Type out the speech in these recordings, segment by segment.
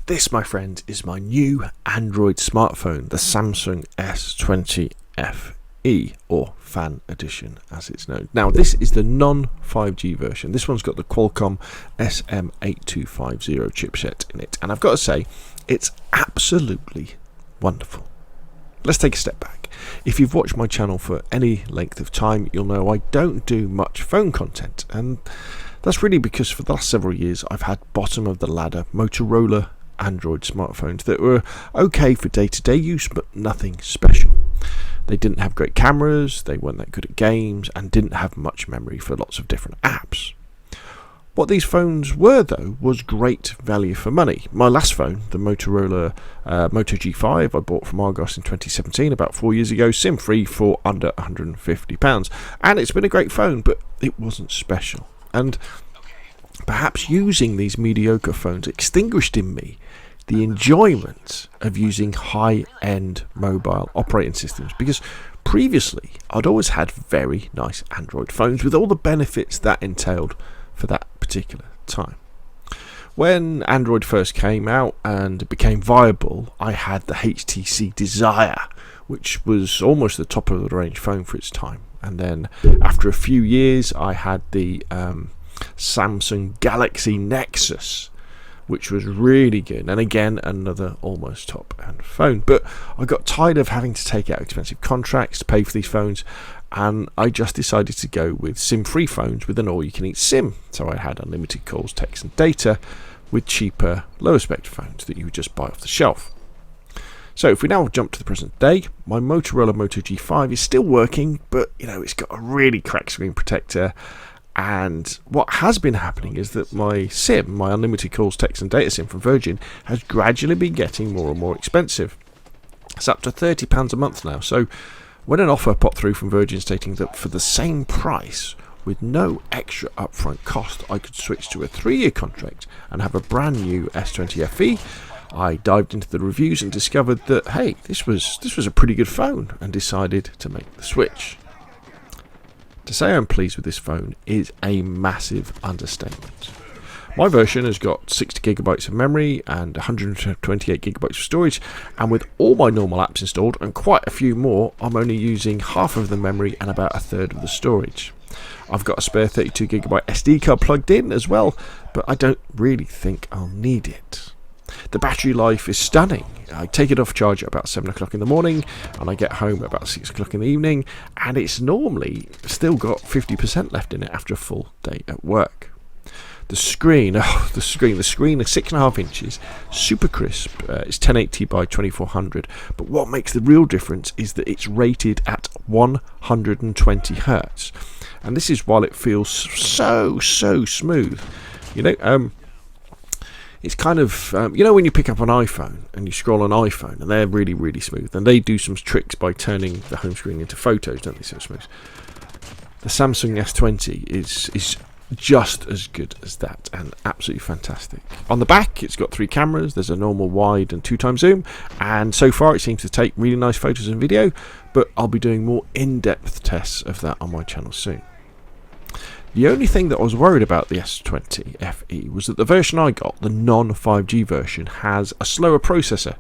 This, my friend, is my new Android smartphone, the Samsung S20 FE, or Fan Edition as it's known. Now, this is the non-5G version. This one's got the Qualcomm SM8250 chipset in it, and I've got to say, it's absolutely wonderful. Let's take a step back. If you've watched my channel for any length of time, you'll know I don't do much phone content, and that's really because for the last several years I've had bottom of the ladder Motorola Android smartphones that were okay for day-to-day use, but nothing special. They didn't have great cameras, they weren't that good at games, and didn't have much memory for lots of different apps. What these phones were, though, was great value for money. My last phone, the Motorola Moto G5, I bought from Argos in 2017, about 4 years ago, SIM-free for under £150. And it's been a great phone, but it wasn't special. And perhaps using these mediocre phones extinguished in me the enjoyment of using high-end mobile operating systems, because previously I'd always had very nice Android phones with all the benefits that entailed for that particular time. When Android first came out and became viable, I had the HTC Desire, which was almost the top of the range phone for its time. And then after a few years I had the Samsung Galaxy Nexus, which was really good, and again another almost top-end phone. But I got tired of having to take out expensive contracts to pay for these phones, and I just decided to go with SIM-free phones with an all-you-can-eat SIM. So I had unlimited calls, text and data with cheaper, lower-spec phones that you would just buy off the shelf. So if we now jump to the present day, my Motorola Moto G5 is still working, but it's got a really cracked screen protector. And what has been happening is that my SIM, my unlimited calls, text and data SIM from Virgin, has gradually been getting more and more expensive. It's up to £30 a month now. So when an offer popped through from Virgin stating that for the same price, with no extra upfront cost, I could switch to a 3-year contract and have a brand new S20 FE, I dived into the reviews and discovered that, hey, this was a pretty good phone, and decided to make the switch. To say I'm pleased with this phone is a massive understatement. My version has got 60GB of memory and 128GB of storage, and with all my normal apps installed and quite a few more, I'm only using half of the memory and about a third of the storage. I've got a spare 32GB SD card plugged in as well, but I don't really think I'll need it. The battery life is stunning. I take it off charge at about 7 o'clock in the morning, and I get home at about 6 o'clock in the evening, and it's normally still got 50% left in it after a full day at work. The screen is 6.5 inches, super crisp. It's 1080 by 2400, but what makes the real difference is that it's rated at 120 Hz, and this is while it feels so smooth. It's kind of, when you pick up an iPhone and you scroll on iPhone and they're really smooth, and they do some tricks by turning the home screen into photos, don't they, so smooth. The Samsung S20 is just as good as that, and absolutely fantastic. On the back, it's got 3 cameras. There's a normal wide and 2x zoom, and so far it seems to take really nice photos and video, but I'll be doing more in-depth tests of that on my channel soon. The only thing that I was worried about the S20 FE was that the version I got, the non-5G version, has a slower processor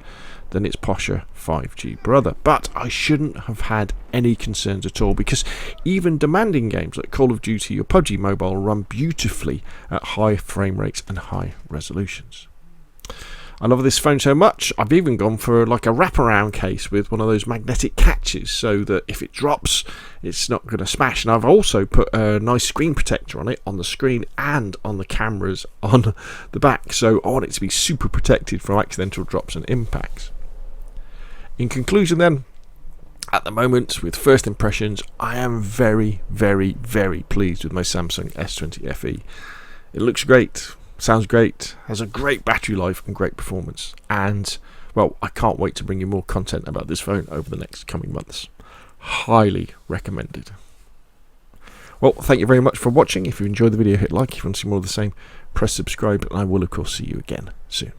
than its posher 5G brother. But I shouldn't have had any concerns at all, because even demanding games like Call of Duty or PUBG Mobile run beautifully at high frame rates and high resolutions. I love this phone so much, I've even gone for like a wraparound case with one of those magnetic catches, so that if it drops, it's not going to smash. And I've also put a nice screen protector on it, on the screen and on the cameras on the back, so I want it to be super protected from accidental drops and impacts. In conclusion then, at the moment, with first impressions, I am very pleased with my Samsung S20 FE. It looks great, sounds great, has a great battery life and great performance, and well, I can't wait to bring you more content about this phone over the next coming months. Highly recommended. Well, thank you very much for watching. If you enjoyed the video, hit like. If you want to see more of the same, press subscribe, and I will of course see you again soon.